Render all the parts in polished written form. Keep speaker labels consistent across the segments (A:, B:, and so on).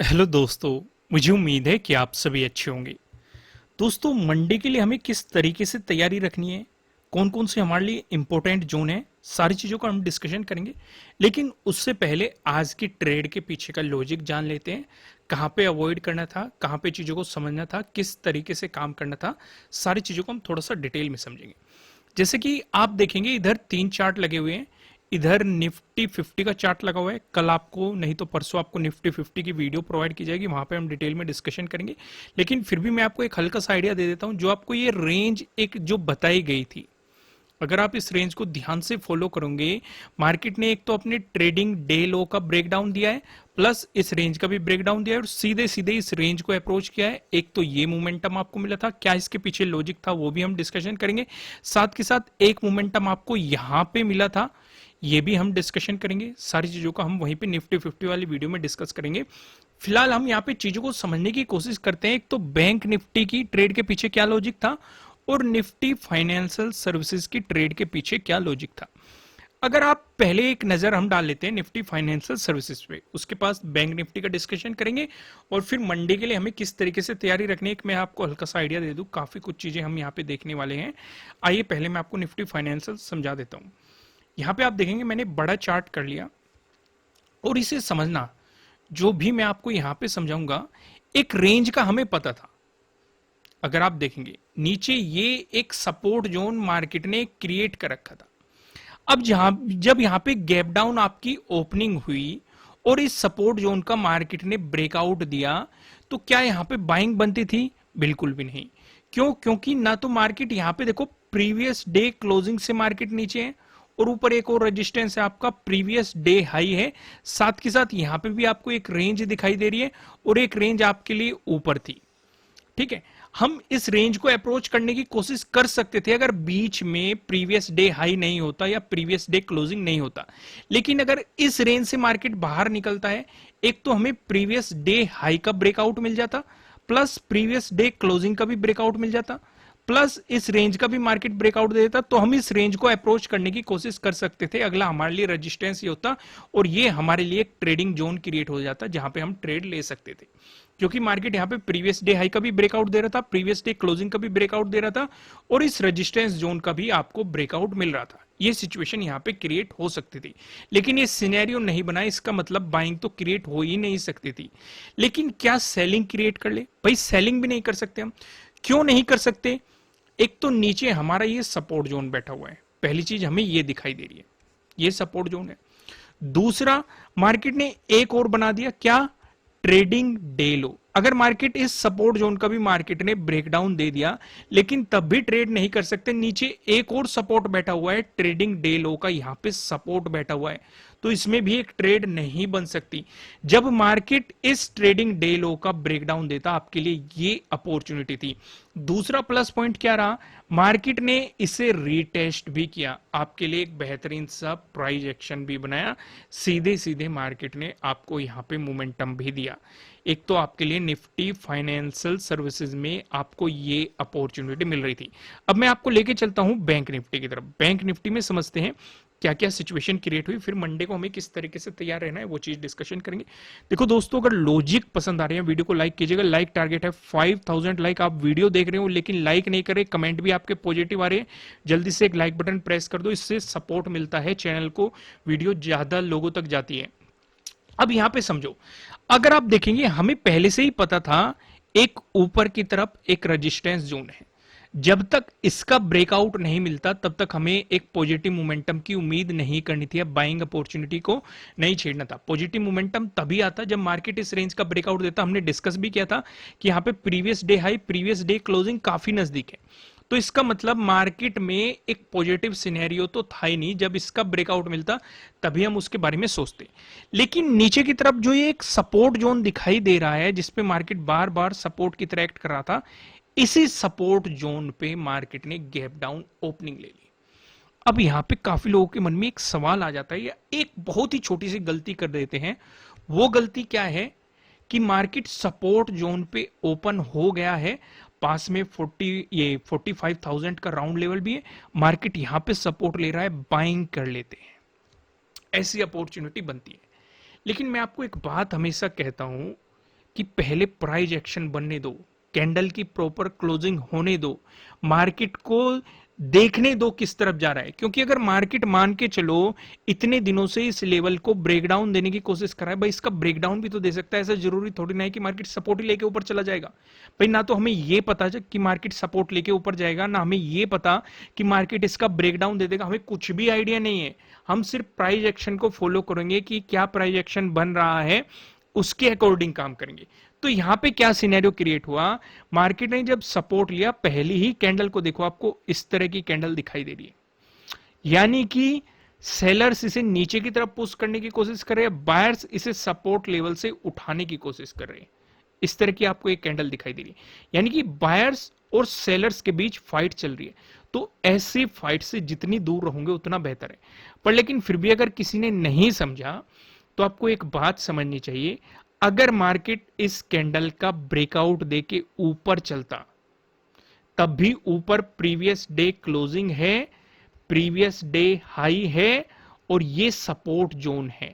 A: Hello दोस्तों। मुझे उम्मीद है कि आप सभी अच्छे होंगे। दोस्तों, मंडे के लिए हमें किस तरीके से तैयारी रखनी है, कौन कौन से हमारे लिए इंपॉर्टेंट जोन है, सारी चीज़ों का हम डिस्कशन करेंगे। लेकिन उससे पहले आज की ट्रेड के पीछे का लॉजिक जान लेते हैं। कहाँ पे अवॉइड करना था, कहाँ पे चीज़ों को समझना था, किस तरीके से काम करना था, सारी चीज़ों को हम थोड़ा सा डिटेल में समझेंगे। जैसे कि आप देखेंगे, इधर 3 चार्ट लगे हुए हैं। इधर निफ्टी 50 का चार्ट लगा हुआ है। कल आपको नहीं तो परसों आपको निफ्टी 50 की वीडियो प्रोवाइड की जाएगी, वहां पे हम डिटेल में डिस्कशन करेंगे। लेकिन फिर भी मैं आपको एक हल्का सा आइडिया दे देता हूं। जो आपको ये रेंज एक जो बताई गई थी, अगर आप इस रेंज को ध्यान से फॉलो करोगे, मार्केट ने एक तो अपने ट्रेडिंग डे लो का ब्रेकडाउन दिया है, प्लस इस रेंज का भी ब्रेकडाउन दिया है और सीधे सीधे इस रेंज को अप्रोच किया है। एक तो ये मोमेंटम आपको मिला था, क्या इसके पीछे लॉजिक था वो भी हम डिस्कशन करेंगे। साथ के साथ एक मोमेंटम आपको यहां पे मिला था, ये भी हम डिस्कशन करेंगे। सारी चीजों का हम वहीं पे निफ्टी 50 वाली वीडियो में डिस्कस करेंगे। फिलहाल हम यहाँ पे चीजों को समझने की कोशिश करते हैं। एक तो बैंक निफ्टी की ट्रेड के पीछे क्या लॉजिक था और निफ्टी फाइनेंशियल सर्विसेज की ट्रेड के पीछे क्या लॉजिक था। अगर आप पहले एक नजर हम डाल लेते हैं निफ्टी फाइनेंशियल सर्विसेज पे, उसके पास बैंक निफ्टी का डिस्कशन करेंगे और फिर मंडे के लिए हमें किस तरीके से तैयारी रखनी है, मैं आपको हल्का सा आइडिया दे दूं। काफी कुछ चीजें हम यहाँ पे देखने वाले हैं। आइए पहले मैं आपको निफ्टी फाइनेंशियल समझा देता हूँ। यहाँ पे आप देखेंगे मैंने बड़ा चार्ट कर लिया और इसे समझना, जो भी मैं आपको यहाँ पे समझाऊंगा, एक रेंज का हमें पता था। अगर आप देखेंगे नीचे ये एक सपोर्ट जोन मार्केट ने क्रिएट कर रखा था। अब जब यहां पे गैप डाउन आपकी ओपनिंग हुई और इस सपोर्ट जोन का मार्केट ने ब्रेकआउट दिया, तो क्या यहां पे बाइंग बनती थी? बिल्कुल भी नहीं। क्यों? क्योंकि ना तो मार्केट यहां पे देखो प्रीवियस डे क्लोजिंग से मार्केट नीचे है और ऊपर एक और रेजिस्टेंस है आपका प्रीवियस डे हाई है। साथ के साथ यहां पे भी आपको एक रेंज दिखाई दे रही है और एक रेंज आपके लिए ऊपर थी। ठीक है, हम इस रेंज को अप्रोच करने की कोशिश कर सकते थे अगर बीच में प्रीवियस डे हाई नहीं होता या प्रीवियस डे क्लोजिंग नहीं होता। लेकिन अगर इस रेंज से मार्केट बाहर निकलता है, एक तो हमें प्रीवियस डे हाई का ब्रेकआउट मिल जाता, प्लस प्रीवियस डे क्लोजिंग का भी ब्रेकआउट मिल जाता, प्लस इस रेंज का भी मार्केट ब्रेकआउट दे देता, तो हम इस रेंज को अप्रोच करने की कोशिश कर सकते थे। अगला हमारे लिए रेजिस्टेंस ये होता और ये हमारे लिए एक ट्रेडिंग जोन क्रिएट हो जाता जहां पे हम ट्रेड ले सकते थे। क्योंकि मार्केट यहां पे प्रीवियस डे हाई का भी ब्रेकआउट दे रहा था, प्रीवियस डे क्लोजिंग का भी ब्रेकआउट दे रहा था और इस रेजिस्टेंस जोन का भी आपको ब्रेकआउट मिल रहा था। ये सिचुएशन यहां पे क्रिएट हो सकती थी, लेकिन ये सिनेरियो नहीं बना। इसका मतलब बाइंग तो क्रिएट हो ही नहीं सकती थी। लेकिन क्या सेलिंग क्रिएट कर ले? भाई सेलिंग भी नहीं कर सकते हम। क्यों नहीं कर सकते? एक तो नीचे हमारा ये सपोर्ट जोन बैठा हुआ है, पहली चीज हमें ये दिखाई दे रही है, ये सपोर्ट जोन है। दूसरा, मार्केट ने एक और बना दिया, क्या? ट्रेडिंग डे लो। अगर मार्केट इस सपोर्ट जोन का भी मार्केट ने ब्रेकडाउन दे दिया, लेकिन तब भी ट्रेड नहीं कर सकते। नीचे एक और सपोर्ट बैठा हुआ है, ट्रेडिंग डे लो का यहां पे सपोर्ट बैठा हुआ है, तो इसमें भी एक ट्रेड नहीं बन सकती। जब मार्केट इस ट्रेडिंग डे लो का ब्रेकडाउन देता, आपके लिए ये अपॉर्चुनिटी थी। दूसरा प्लस पॉइंट क्या रहा? मार्केट ने इसे रीटेस्ट भी किया, आपके लिए एक बेहतरीन सा प्राइस एक्शन भी बनाया। सीधे सीधे मार्केट ने आपको यहां पे मोमेंटम भी दिया। एक तो आपके लिए निफ्टी फाइनेंशियल सर्विसेज में आपको ये अपॉर्चुनिटी मिल रही थी। अब मैं आपको लेके चलता हूं बैंक निफ्टी की तरफ। बैंक निफ्टी में समझते हैं क्या क्या सिचुएशन क्रिएट हुई, फिर मंडे को हमें किस तरीके से तैयार रहना है वो चीज डिस्कशन करेंगे। देखो दोस्तों, अगर लॉजिक पसंद आ रहे हैं वीडियो को लाइक कीजिएगा। लाइक टारगेट है 5000 लाइक। आप वीडियो देख रहे हो लेकिन लाइक नहीं कर रहे, कमेंट भी आपके पॉजिटिव आ रहे हैं, जल्दी से एक लाइक बटन प्रेस कर दो, इससे सपोर्ट मिलता है चैनल को, वीडियो ज्यादा लोगों तक जाती है। अब यहां पे समझो, अगर आप देखेंगे हमें पहले से ही पता था एक ऊपर की तरफ एक रेजिस्टेंस जोन है। जब तक इसका ब्रेकआउट नहीं मिलता तब तक हमें एक पॉजिटिव मोमेंटम की उम्मीद नहीं करनी थी। अब बाइंग अपॉर्चुनिटी को नहीं छेड़ना था। पॉजिटिव मोमेंटम तभी आता जब मार्केट इस रेंज का ब्रेकआउट देता। हमने डिस्कस भी किया था कि यहां पे previous day high previous day closing काफी नजदीक है, तो इसका मतलब मार्केट में एक पॉजिटिव सिनेरियो तो था ही नहीं। जब इसका ब्रेकआउट मिलता तभी हम उसके बारे में सोचते। लेकिन नीचे की तरफ जो ये एक सपोर्ट जोन दिखाई दे रहा है, जिसपे मार्केट बार बार सपोर्ट की तरह एक्ट कर रहा था, इसी सपोर्ट जोन पे मार्केट ने गैप डाउन ओपनिंग ले ली। अब यहां पे काफी लोगों के मन में एक सवाल आ जाता है, या एक बहुत ही छोटी सी गलती कर देते हैं। वो गलती क्या है कि मार्केट सपोर्ट जोन पे ओपन हो गया है, पास में 45,000 का राउंड लेवल भी है, मार्केट यहां पे सपोर्ट ले रहा है, बाइंग कर लेते हैं, ऐसी अपॉर्चुनिटी बनती है। लेकिन मैं आपको एक बात हमेशा कहता हूं, कि पहले प्राइस एक्शन बनने दो, कैंडल की प्रॉपर क्लोजिंग होने दो, मार्केट को देखने दो किस तरफ जा रहा है। क्योंकि अगर मार्केट मान के चलो इतने दिनों से इस लेवल को ब्रेकडाउन देने की कोशिश कर रहा है, भाई इसका ब्रेकडाउन भी तो दे सकता है। ऐसा जरूरी थोड़ी ना है कि मार्केट सपोर्ट ही लेके ऊपर चला जाएगा। भाई ना तो हमें ये पता कि मार्केट सपोर्ट लेके ऊपर जाएगा, ना हमें ये पता कि मार्केट इसका ब्रेकडाउन दे देगा। हमें कुछ भी आइडिया नहीं है। हम सिर्फ प्राइस एक्शन को फॉलो करेंगे कि क्या प्राइस एक्शन बन रहा है, उसके अकॉर्डिंग काम करेंगे। तो यहां पे क्या सिनेरियो क्रिएट हुआ, मार्केट ने जब सपोर्ट लिया, पहली ही कैंडल को देखो, आपको इस तरह की कैंडल दिखाई दे रही है, यानी कि सेलर्स इसे नीचे की तरफ पुश करने की कोशिश कर रहे हैं, बायर्स इसे सपोर्ट लेवल से उठाने की कोशिश कर रहे हैं। इस तरह की आपको एक कैंडल दिखाई दे रही है, यानी कि बायर्स और सेलर्स के बीच फाइट चल रही है। तो ऐसी फाइट से जितनी दूर रहोगे उतना बेहतर है। पर लेकिन फिर भी अगर किसी ने नहीं समझा तो आपको एक बात समझनी चाहिए, अगर मार्केट इस कैंडल का ब्रेकआउट देके ऊपर चलता, तब भी ऊपर प्रीवियस डे क्लोजिंग है, प्रीवियस डे हाई है और ये सपोर्ट जोन है।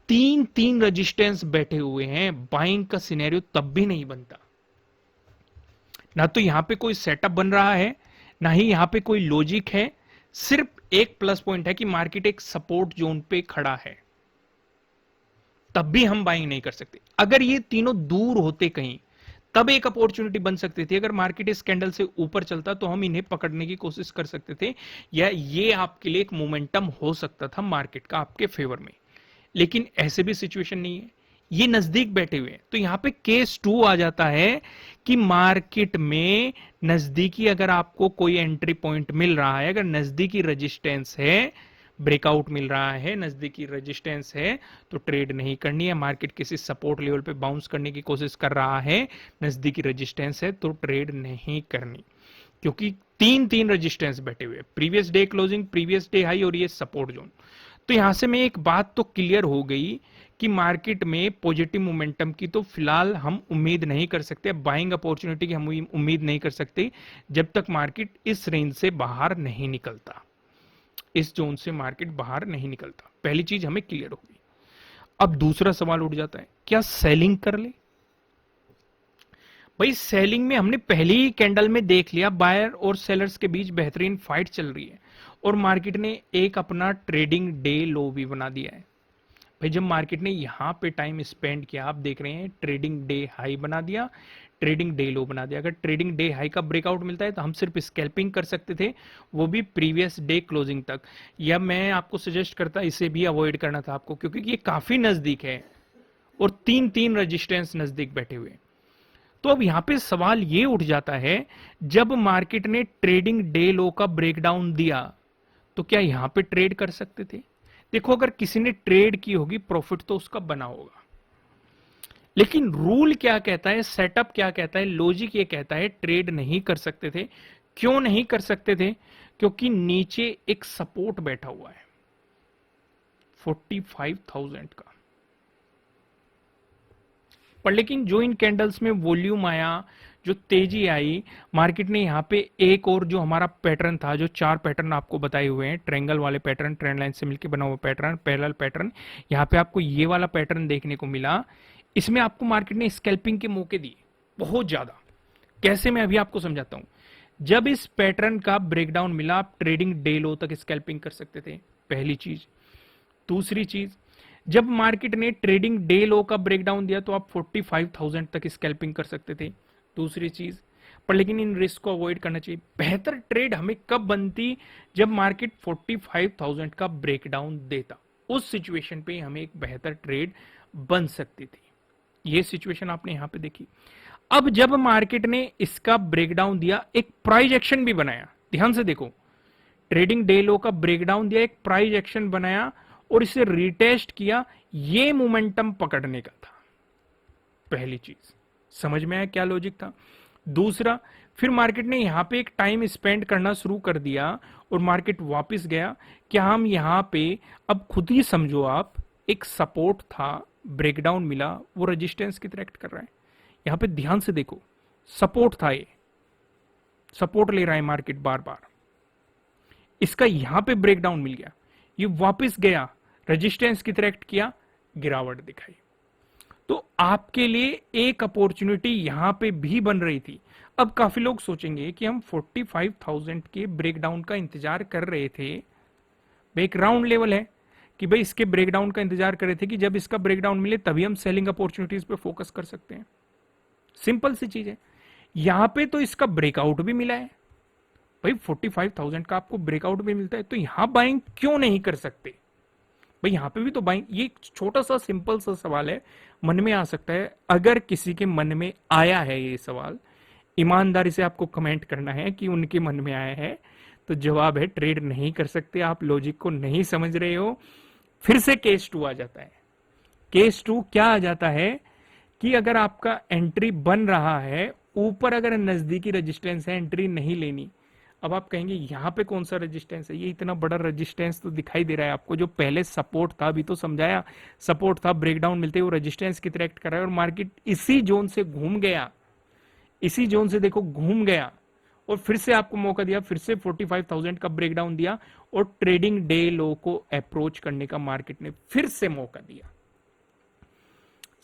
A: तीन तीन रेजिस्टेंस बैठे हुए हैं, बाइंग का सिनेरियो तब भी नहीं बनता। ना तो यहां पे कोई सेटअप बन रहा है, ना ही यहां पे कोई लॉजिक है। सिर्फ एक प्लस पॉइंट है कि मार्केट एक सपोर्ट जोन पे खड़ा है, तब भी हम बाइंग नहीं कर सकते। अगर ये तीनों दूर होते कहीं, तब एक अपॉर्चुनिटी बन सकती थी। अगर मार्केट इस कैंडल से ऊपर चलता तो हम इन्हें पकड़ने की कोशिश कर सकते थे, या ये आपके लिए एक मोमेंटम हो सकता था मार्केट का आपके फेवर में। लेकिन ऐसे भी सिचुएशन नहीं है, ये नजदीक बैठे हुए हैं। तो यहां पे केस 2 आ जाता है कि मार्केट में नजदीकी अगर आपको कोई एंट्री पॉइंट मिल रहा है, अगर नजदीकी रेजिस्टेंस है, ब्रेकआउट मिल रहा है, नजदीकी रेजिस्टेंस है, तो ट्रेड नहीं करनी है। मार्केट किसी सपोर्ट लेवल पे बाउंस करने की कोशिश कर रहा है, नजदीकी रेजिस्टेंस है, तो ट्रेड नहीं करनी। क्योंकि तीन तीन रेजिस्टेंस बैठे हुए, previous day closing, previous day high और ये सपोर्ट जोन। तो यहां से मैं एक बात तो क्लियर हो गई कि मार्केट में पॉजिटिव मोमेंटम की तो फिलहाल हम उम्मीद नहीं कर सकते, बाइंग अपॉर्चुनिटी की हम उम्मीद नहीं कर सकते जब तक मार्केट इस रेंज से बाहर नहीं निकलता, इस जोन से मार्केट बाहर नहीं निकलता। पहली चीज हमें क्लियर होगी। अब दूसरा सवाल उठ जाता है, क्या सेलिंग कर ले? भाई सेलिंग में हमने पहली ही कैंडल में देख लिया, बायर और सेलर्स के बीच बेहतरीन फाइट चल रही है और मार्केट ने एक अपना ट्रेडिंग डे लो भी बना दिया है। भाई जब मार्केट ने यहां पे टाइम स्पेंड किया, आप देख रहे हैं ट्रेडिंग डे हाई बना दिया, ट्रेडिंग डे लो बना दिया। अगर ट्रेडिंग डे हाई का ब्रेकआउट मिलता है तो हम सिर्फ स्कैल्पिंग कर सकते थे, वो भी प्रीवियस डे क्लोजिंग तक। या मैं आपको सजेस्ट करता इसे भी अवॉइड करना था आपको, क्योंकि ये काफी नजदीक है और तीन तीन रेजिस्टेंस नजदीक बैठे हुए। तो अब यहां पे सवाल ये उठ जाता है, जब मार्केट ने ट्रेडिंग डे लो का ब्रेकडाउन दिया तो क्या यहां पे ट्रेड कर सकते थे? देखो अगर किसी ने ट्रेड की होगी, प्रॉफिट तो उसका बना होगा। लेकिन रूल क्या कहता है, सेटअप क्या कहता है, लॉजिक ये कहता है ट्रेड नहीं कर सकते थे। क्यों नहीं कर सकते थे? क्योंकि नीचे एक सपोर्ट बैठा हुआ है 45,000 का। पर लेकिन जो इन कैंडल्स में वॉल्यूम आया, जो तेजी आई, मार्केट ने यहां पे एक और जो हमारा पैटर्न था, जो 4 पैटर्न आपको बताए हुए हैं, ट्रायंगल वाले पैटर्न, ट्रेंड लाइन से मिलकर बना हुआ पैटर्न, पैरेलल पैटर्न, यहां पे आपको ये वाला पैटर्न देखने को मिला। इसमें आपको मार्केट ने स्कैल्पिंग के मौके दिए बहुत ज्यादा। कैसे, मैं अभी आपको समझाता हूं। जब इस पैटर्न का ब्रेकडाउन मिला, आप ट्रेडिंग डे लो तक स्कैल्पिंग कर सकते थे, पहली चीज। दूसरी चीज, जब मार्केट ने ट्रेडिंग डे लो का ब्रेकडाउन दिया तो आप 45,000 तक स्कैल्पिंग कर सकते थे, दूसरी चीज। पर लेकिन इन रिस्क को अवॉइड करना चाहिए। बेहतर ट्रेड हमें कब बनती? जब मार्केट 45,000 का ब्रेकडाउन देता, उस सिचुएशन पे हमें एक बेहतर ट्रेड बन सकती थी। ये सिचुएशन आपने यहां पे देखी। अब जब मार्केट ने इसका ब्रेकडाउन दिया, एक प्राइस एक्शन भी बनाया, ध्यान से देखो, ट्रेडिंग डे लो का ब्रेकडाउन दिया, एक प्राइस एक्शन बनाया और इसे रिटेस्ट किया, ये मोमेंटम पकड़ने का था। पहली चीज समझ में आया क्या लॉजिक था? दूसरा, फिर मार्केट ने यहां पे एक टाइम स्पेंड करना शुरू कर दिया और मार्केट वापस गया। क्या हम यहां पे, अब खुद ही समझो आप, एक सपोर्ट था, ब्रेकडाउन मिला, वो रेजिस्टेंस की तरह एक्ट कर रहा है। यहां पे ध्यान से देखो, सपोर्ट था, ये सपोर्ट ले रहा है मार्केट बार बार, इसका यहां पे ब्रेकडाउन मिल गया, ये वापस गया, रेजिस्टेंस की तरह एक्ट किया, गिरावट दिखाई। तो आपके लिए एक अपॉर्चुनिटी यहां पे भी बन रही थी। अब काफी लोग सोचेंगे कि हम 45,000 के ब्रेकडाउन का इंतजार कर रहे थे, बैकग्राउंड लेवल है कि भाई इसके ब्रेकडाउन का इंतजार कर रहे थे कि जब इसका ब्रेकडाउन मिले तभी हम सेलिंग अपॉर्चुनिटीज पे फोकस कर सकते हैं। सिंपल सी चीज है। यहां पे तो इसका ब्रेकआउट भी मिला है भाई, 45,000 का आपको ब्रेकआउट भी मिलता है, तो यहां बाइंग क्यों नहीं कर सकते भाई? यहां पे भी तो बाइंग, ये एक छोटा सा सिंपल सा सवाल है, मन में आ सकता है। अगर किसी के मन में आया है ये सवाल, ईमानदारी से आपको कमेंट करना है कि उनके मन में आया है, तो जवाब है ट्रेड नहीं कर सकते, आप लॉजिक को नहीं समझ रहे हो। फिर से केस 2 आ जाता है। केस 2 क्या आ जाता है कि अगर आपका एंट्री बन रहा है ऊपर, अगर नजदीकी रेजिस्टेंस है, एंट्री नहीं लेनी। अब आप कहेंगे यहां पे कौन सा रेजिस्टेंस है, ये इतना बड़ा रेजिस्टेंस तो दिखाई दे रहा है आपको, जो पहले सपोर्ट था, अभी तो समझाया सपोर्ट था, ब्रेकडाउन मिलते हुए रेजिस्टेंस की तरह एक्ट कर रहा है और मार्केट इसी जोन से घूम गया, इसी जोन से देखो घूम गया और फिर से आपको मौका दिया, फिर से 45,000 का ब्रेकडाउन दिया और ट्रेडिंग डे लो को अप्रोच करने का मार्केट ने फिर से मौका दिया।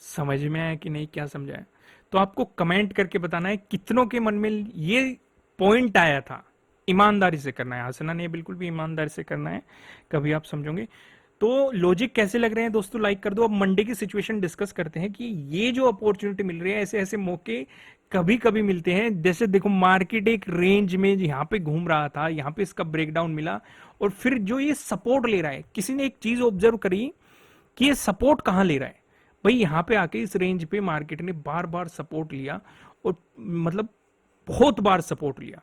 A: समझ में आया कि नहीं, क्या समझाया? तो आपको कमेंट करके बताना है कितनों के मन में ये पॉइंट आया था। ईमानदारी से करना है, हंसना नहीं है, बिल्कुल भी ईमानदारी से करना है, कभी आप समझोगे। तो लॉजिक कैसे लग रहे हैं दोस्तों, लाइक कर दो। अब मंडे की सिचुएशन डिस्कस करते हैं कि ये जो अपॉर्चुनिटी मिल रही है, ऐसे ऐसे मौके कभी कभी मिलते हैं। जैसे देखो मार्केट एक रेंज में यहां पे घूम रहा था, यहां पे इसका ब्रेकडाउन मिला और फिर जो ये सपोर्ट ले रहा है, किसी ने एक चीज ऑब्जर्व करी कि ये सपोर्ट कहां ले रहा है भाई, यहां पे आके इस रेंज पे मार्केट ने बार बार सपोर्ट लिया और मतलब बहुत बार सपोर्ट लिया।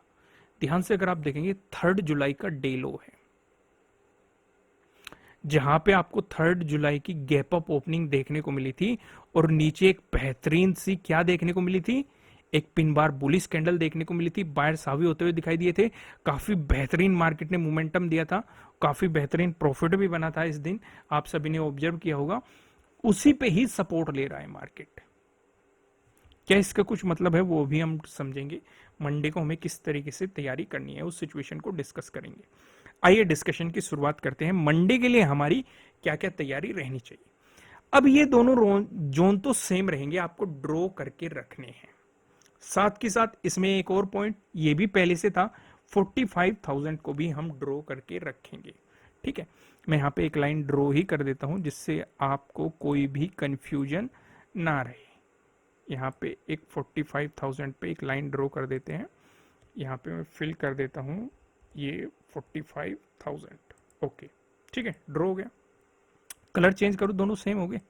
A: ध्यान से अगर आप देखेंगे 3 जुलाई का डे लो है, जहां पे आपको 3 जुलाई की गैप अप ओपनिंग देखने को मिली थी और नीचे एक बेहतरीन सी क्या देखने को मिली थी, एक पिन बार बुलिश कैंडल देखने को मिली थी, बायर्स हावी होते हुए दिखाई दिए थे, काफी बेहतरीन मार्केट ने मोमेंटम दिया था, काफी बेहतरीन प्रॉफिट भी बना था इस दिन, आप सभी ने ऑब्जर्व किया होगा। उसी पे ही सपोर्ट ले रहा है मार्केट। क्या इसका कुछ मतलब है वो भी हम समझेंगे। मंडे को हमें किस तरीके से तैयारी करनी है उस सिचुएशन को डिस्कस करेंगे। आइए डिस्कशन की शुरुआत करते हैं। मंडे के लिए हमारी क्या क्या तैयारी रहनी चाहिए। अब ये दोनों जोन तो सेम रहेंगे, आपको ड्रॉ करके रखने हैं। साथ के साथ इसमें एक और पॉइंट ये भी पहले से था, 45,000 को भी हम ड्रॉ करके रखेंगे। ठीक है, मैं यहां पे एक लाइन ड्रॉ ही कर देता हूं जिससे आपको कोई भी कंफ्यूजन ना रहे। यहाँ पे एक 45,000 पे एक लाइन ड्रॉ कर देते हैं। यहाँ पे मैं फिल कर देता हूँ ये 45,000। ओके ठीक है, ड्रॉ हो गया। कलर चेंज करो, दोनों सेम हो गए।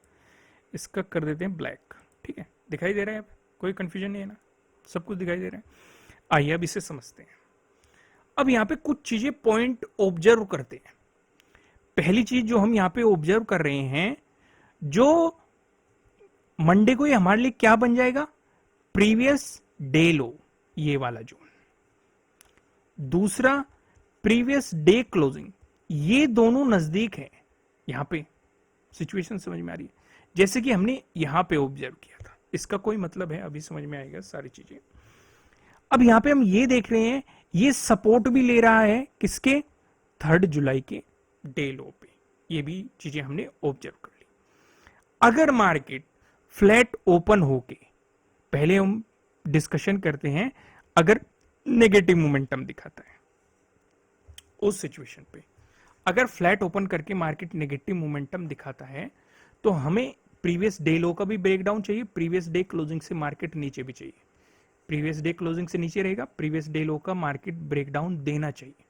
A: इसका कर देते हैं ब्लैक। ठीक है, दिखाई दे रहा है, अब कोई कंफ्यूजन नहीं है ना, सब कुछ दिखाई दे रहा है। आइए अब इसे समझते हैं। अब यहाँ पे कुछ चीजें पॉइंट ऑब्जर्व करते हैं। पहली चीज जो हम यहाँ पे ऑब्जर्व कर रहे हैं, जो मंडे को ये हमारे लिए क्या बन जाएगा, प्रीवियस डे लो, ये वाला जोन। दूसरा प्रीवियस डे क्लोजिंग, ये दोनों नजदीक है। यहां पे सिचुएशन समझ में आ रही है, जैसे कि हमने यहां पे ऑब्जर्व किया था। इसका कोई मतलब है, अभी समझ में आएगा सारी चीजें। अब यहां पे हम ये देख रहे हैं, ये सपोर्ट भी ले रहा है किसके, 3 जुलाई के डे लो पे। ये भी चीजें हमने ऑब्जर्व कर ली। अगर मार्केट फ्लैट ओपन होके, पहले हम डिस्कशन करते हैं, अगर नेगेटिव मोमेंटम दिखाता है उस सिचुएशन पे, अगर फ्लैट ओपन करके मार्केट नेगेटिव मोमेंटम दिखाता है तो हमें प्रीवियस डे लो का भी ब्रेकडाउन चाहिए, प्रीवियस डे क्लोजिंग से मार्केट नीचे भी चाहिए। प्रीवियस डे क्लोजिंग से नीचे रहेगा, प्रीवियस डे लो का मार्केट ब्रेकडाउन देना चाहिए।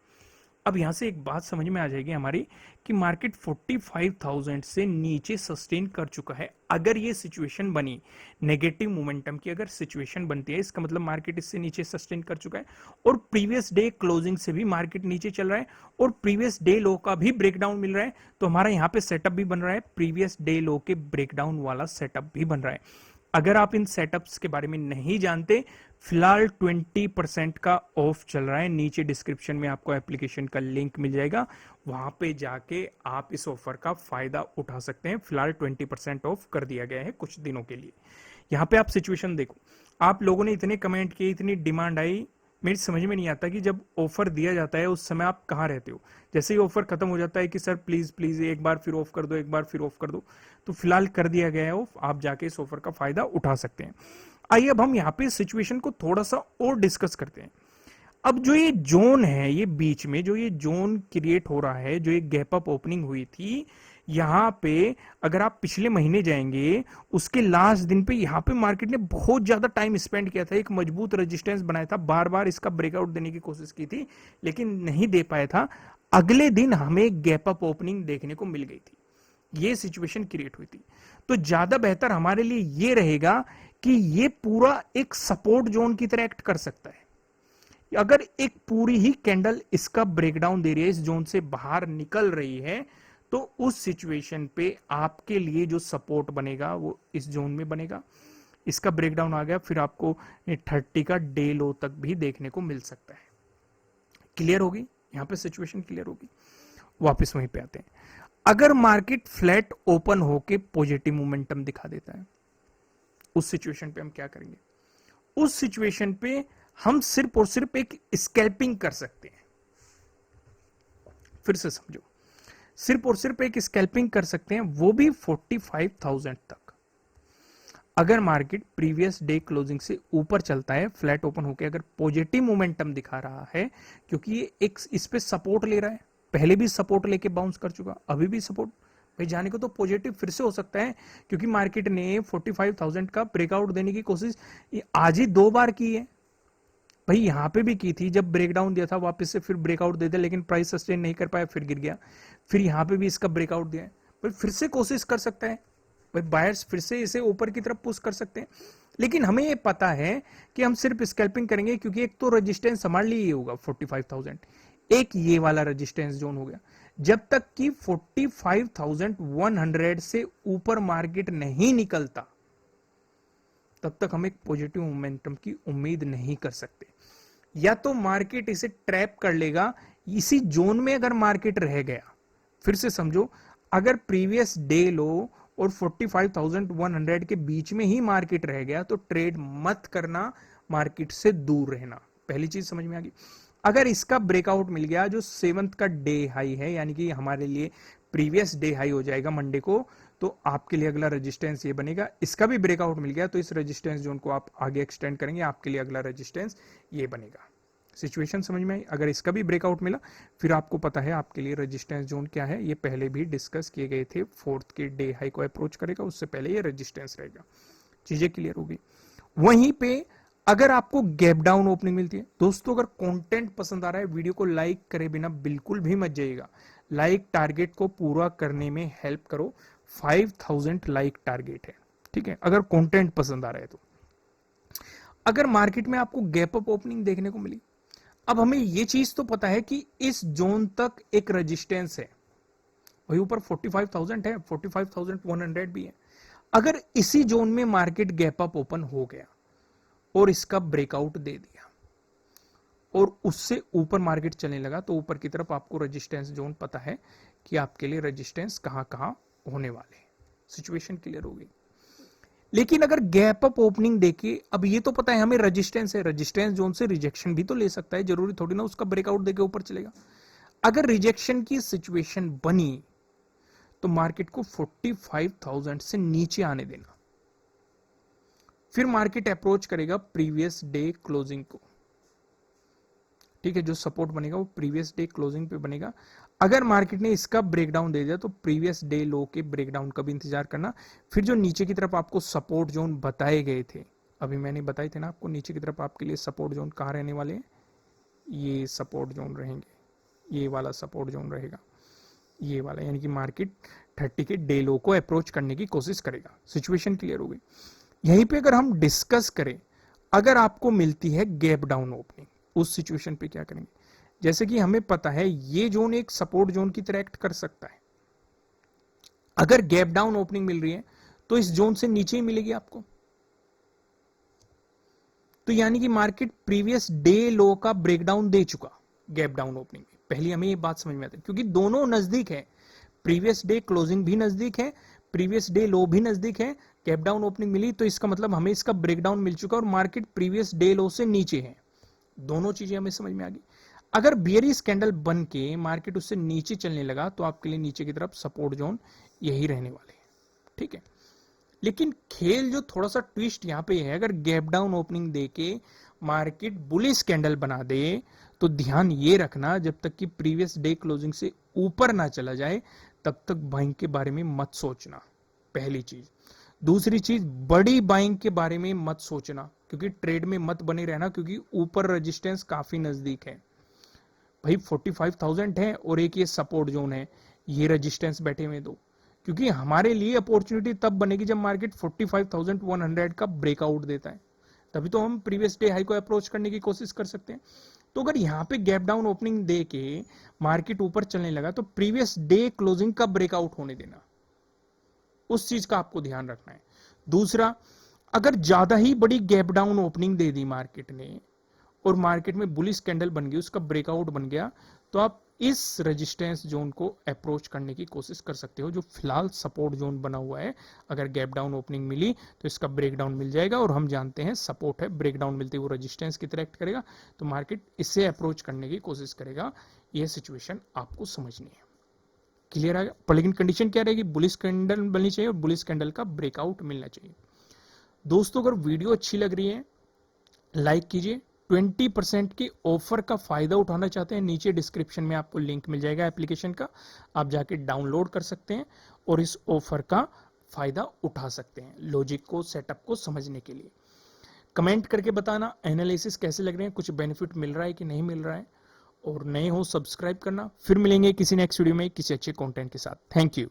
A: अब यहां से एक बात समझ में आ जाएगी हमारी कि मार्केट 45,000 से नीचे सस्टेन कर चुका है। अगर ये सिचुएशन बनी, नेगेटिव मोमेंटम की अगर सिचुएशन बनती है, इसका मतलब मार्केट इससे नीचे सस्टेन कर चुका है और प्रीवियस डे क्लोजिंग से भी मार्केट नीचे चल रहा है और प्रीवियस डे लो का भी ब्रेकडाउन मिल रहा है, तो हमारा यहां पे सेटअप भी बन रहा है, प्रीवियस डे लो के ब्रेकडाउन वाला सेटअप भी बन रहा है। अगर आप इन सेटअप्स के बारे में नहीं जानते, फिलहाल 20% का ऑफ चल रहा है। नीचे डिस्क्रिप्शन में आपको एप्लीकेशन का लिंक मिल जाएगा, वहां पे जाके आप इस ऑफर का फायदा उठा सकते हैं। फिलहाल 20% ऑफ कर दिया गया है कुछ दिनों के लिए। यहां पे आप सिचुएशन देखो, आप लोगों ने इतने कमेंट किए, इतनी डिमांड आई मेरी समझ में नहीं आता कि जब ऑफर दिया जाता है उस समय आप कहाँ रहते हो। जैसे ही ऑफर खत्म हो जाता है कि सर प्लीज प्लीज एक बार फिर ऑफ कर दो, एक बार फिर ऑफ कर दो, तो फिलहाल कर दिया गया है ऑफ, आप जाके इस ऑफर का फायदा उठा सकते हैं। आइए अब हम यहाँ पे सिचुएशन को थोड़ा सा और डिस्कस करते हैं। अब जो ये जोन है, ये बीच में जो ये जोन क्रिएट हो रहा है, जो एक गैप अप ओपनिंग हुई थी यहाँ पे, अगर आप पिछले महीने जाएंगे उसके लास्ट दिन पे यहाँ पे मार्केट ने बहुत ज्यादा टाइम स्पेंड किया था, एक मजबूत रेजिस्टेंस बनाया था, बार बार इसका ब्रेकआउट देने की कोशिश की थी लेकिन नहीं दे पाया था। अगले दिन हमें गैप अप ओपनिंग देखने को मिल गई थी, ये सिचुएशन क्रिएट हुई थी। तो ज्यादा बेहतर हमारे लिए ये रहेगा कि ये पूरा एक सपोर्ट जोन की तरह एक्ट कर सकता है। अगर एक पूरी ही कैंडल इसका ब्रेकडाउन दे रही है, इस जोन से बाहर निकल रही है, तो उस सिचुएशन पे आपके लिए जो सपोर्ट बनेगा वो इस जोन में बनेगा। इसका ब्रेकडाउन आ गया, फिर आपको 30 का डे लो तक भी देखने को मिल सकता है। क्लियर होगी यहां पे सिचुएशन, क्लियर होगी। वापस वहीं पे आते हैं। अगर मार्केट फ्लैट ओपन होके पॉजिटिव मोमेंटम दिखा देता है, उस सिचुएशन पे हम क्या करेंगे? उस सिचुएशन पे हम सिर्फ और सिर्फ एक स्कैल्पिंग कर सकते हैं। फिर से समझो, सिर्फ और सिर्फ एक स्कैल्पिंग कर सकते हैं, वो भी 45,000 तक। अगर मार्केट प्रीवियस डे क्लोजिंग से ऊपर चलता है, फ्लैट ओपन होकर अगर पॉजिटिव मोमेंटम दिखा रहा है, क्योंकि ये एक इस पे सपोर्ट ले रहा है, पहले भी सपोर्ट लेके बाउंस कर चुका, अभी भी सपोर्ट भाई जाने को तो पॉजिटिव फिर से हो सकता है, क्योंकि मार्केट ने 45,000 का ब्रेकआउट देने की कोशिश आज ही 2 बार की है भाई। यहां पे भी की थी, जब ब्रेकडाउन दिया था वापस से फिर ब्रेकआउट दे दिया, लेकिन प्राइस सस्टेन नहीं कर पाया, फिर गिर गया। फिर यहां पे भी इसका ब्रेकआउट दिया है भाई, फिर से कोशिश कर सकता है भाई, बायर्स फिर से इसे ऊपर की तरफ पुश कर सकते हैं। लेकिन हमें ये पता है कि हम सिर्फ स्कैल्पिंग करेंगे, क्योंकि एक तो रेजिस्टेंस हमारे लिए ये होगा 45,000, एक ये वाला रेजिस्टेंस जोन हो गया। जब तक कि 45,100 से ऊपर मार्केट नहीं निकलता, तब तक हम एक पॉजिटिव मोमेंटम की उम्मीद नहीं कर सकते। या तो मार्केट इसे ट्रैप कर लेगा, इसी जोन में अगर मार्केट रह गया, फिर से समझो, अगर प्रीवियस डे लो और 45,100 के बीच में ही मार्केट रह गया, तो ट्रेड मत करना, मार्केट से दूर रहना। पहली चीज समझ में आ गई। अगर इसका ब्रेकआउट मिल गया, जो 7th का डे हाई है, यानी कि हमारे लिए प्रीवियस डे हाई हो जाएगा मंडे को, तो आपके लिए अगला रेजिस्टेंस ये बनेगा। इसका भी ब्रेकआउट मिल गया तो इस रेजिस्टेंस जोन को आप आगे एक्सटेंड करेंगे, आपके लिए अगला रेजिस्टेंस ये बनेगा। सिचुएशन समझ में आई? अगर इसका भी ब्रेकआउट मिला, फिर आपको पता है आपके लिए रेजिस्टेंस जोन क्या है, ये पहले भी डिस्कस किए गए थे। 4th के डे हाई को अप्रोच करेगा, उससे पहले ये रेजिस्टेंस रहेगा। चीजें क्लियर होगी। वहीं पे अगर आपको गैप डाउन ओपनिंग मिलती है, दोस्तों अगर कंटेंट पसंद आ रहा है, वीडियो को लाइक करे बिना बिल्कुल भी मत जाइएगा। लाइक टारगेट को पूरा करने में हेल्प करो, 5000 लाइक टारगेट है, ठीक है, अगर कंटेंट पसंद आ रहा है तो। अगर मार्केट में आपको गैप अप ओपनिंग देखने को मिली, अब हमें यह चीज तो पता है कि इस जोन तक एक रेजिस्टेंस है, वही ऊपर 45,000 है, 45,100 भी है। अगर इसी जोन में मार्केट गैप अप ओपन हो गया और इसका ब्रेकआउट दे दिया और उससे ऊपर मार्केट चलने लगा, तो ऊपर की तरफ आपको रेजिस्टेंस जोन पता है कि आपके लिए रेजिस्टेंस कहां कहां होने वाले हैं। सिचुएशन क्लियर हो गई। लेकिन अगर गैप अप ओपनिंग देखिए, अब ये तो पता है हमें रेजिस्टेंस है, रेजिस्टेंस जोन से रिजेक्शन भी तो ले सकता है, जरूरी थोड़ी ना उसका ब्रेकआउट देके ऊपर चलेगा। अगर रिजेक्शन की सिचुएशन बनी तो मार्केट को 45,000 से नीचे आने देना, फिर मार्केट अप्रोच करेगा प्रीवियस डे क्लोजिंग को, ठीक है, जो सपोर्ट बनेगा वो प्रीवियस डे क्लोजिंग पे बनेगा। अगर मार्केट ने इसका ब्रेकडाउन दे दिया तो प्रीवियस डे लो के ब्रेकडाउन का भी इंतजार करना। फिर जो नीचे की तरफ आपको सपोर्ट जोन बताए गए थे, अभी मैंने बताए थे ना आपको, नीचे की तरफ आपके लिए सपोर्ट जोन कहाँ रहने वाले हैं, ये सपोर्ट जोन रहेंगे, ये वाला सपोर्ट जोन रहेगा, ये वाला, यानी कि मार्केट 30 के डे लो को अप्रोच करने की कोशिश करेगा। सिचुएशन क्लियर हो गई। यहीं पे अगर हम डिस्कस करें, अगर आपको मिलती है गैप डाउन ओपनिंग, उस सिचुएशन पे क्या करेंगे? जैसे कि हमें पता है ये जोन एक सपोर्ट जोन की तरह एक्ट कर सकता है। अगर गैप डाउन ओपनिंग मिल रही है तो इस जोन से नीचे ही मिलेगी आपको, तो यानी कि मार्केट प्रीवियस डे लो का ब्रेकडाउन दे चुका गैप डाउन ओपनिंग में। पहली हमें ये बात समझ में आती है, क्योंकि दोनों नजदीक है, प्रीवियस डे क्लोजिंग भी नजदीक है, प्रीवियस डे लो भी नजदीक है। गैप डाउन ओपनिंग मिली तो इसका मतलब हमें इसका ब्रेकडाउन मिल चुका और मार्केट प्रीवियस डे लो से नीचे है। दोनों चीजें हमें समझ में आ गई। अगर बियरिश कैंडल बन के मार्केट उससे नीचे चलने लगा तो आपके लिए नीचे की तरफ सपोर्ट जोन यही रहने वाले हैं, ठीक है। लेकिन खेल जो थोड़ा सा ट्विस्ट यहां पे है, अगर गैप डाउन ओपनिंग देके मार्केट बुलिश कैंडल बना दे तो ध्यान ये रखना, जब तक कि प्रीवियस डे क्लोजिंग से ऊपर ना चला जाए तब तक बाइंग के बारे में मत सोचना, पहली चीज। दूसरी चीज, बड़ी बाइंग के बारे में मत सोचना, क्योंकि ट्रेड में मत बने रहना, क्योंकि ऊपर रेजिस्टेंस काफी नजदीक है भाई। 45,000 है और एक ये सपोर्ट जोन है, ये रेजिस्टेंस बैठे हुए दो। क्योंकि हमारे लिए अपॉर्चुनिटी तब बनेगी जब मार्केट 45,100 का ब्रेकआउट देता है, तभी तो हम प्रीवियस डे हाई को अप्रोच करने की कोशिश कर सकते हैं। तो अगर यहाँ पे गैप डाउन ओपनिंग दे के मार्केट ऊपर चलने लगा तो प्रीवियस डे क्लोजिंग का ब्रेकआउट होने देना, उस चीज का आपको ध्यान रखना है। दूसरा, अगर ज्यादा ही बड़ी गैप डाउन ओपनिंग दे दी मार्केट ने और मार्केट में बुलिश कैंडल बन गई, उसका ब्रेकआउट बन गया, तो आप इस रेजिस्टेंस जोन को अप्रोच करने की कोशिश कर सकते हो, जो फिलहाल सपोर्ट जोन बना हुआ है। अगर गैप डाउन ओपनिंग मिली तो इसका ब्रेकडाउन मिल जाएगा, और हम जानते हैं सपोर्ट है, ब्रेकडाउन मिलते ही वो रेजिस्टेंस की तरह एक्ट करेगा, तो मार्केट इससे अप्रोच करने की कोशिश करेगा। यह सिचुएशन आपको समझनी है, क्लियर आ गया। लेकिन कंडीशन क्या रहेगी, बुलिश कैंडल बननी चाहिए और बुलिश कैंडल का ब्रेकआउट मिलना चाहिए। दोस्तों, अगर वीडियो अच्छी लग रही है लाइक कीजिए। 20% के ऑफर का फायदा उठाना चाहते हैं, नीचे डिस्क्रिप्शन में आपको लिंक मिल जाएगा एप्लीकेशन का, आप जाके डाउनलोड कर सकते हैं और इस ऑफर का फायदा उठा सकते हैं, लॉजिक को, सेटअप को समझने के लिए। कमेंट करके बताना एनालिसिस कैसे लग रहे हैं, कुछ बेनिफिट मिल रहा है कि नहीं मिल रहा है, और नए हो सब्सक्राइब करना। फिर मिलेंगे किसी नेक्स्ट वीडियो में किसी अच्छे कंटेंट के साथ। Thank you.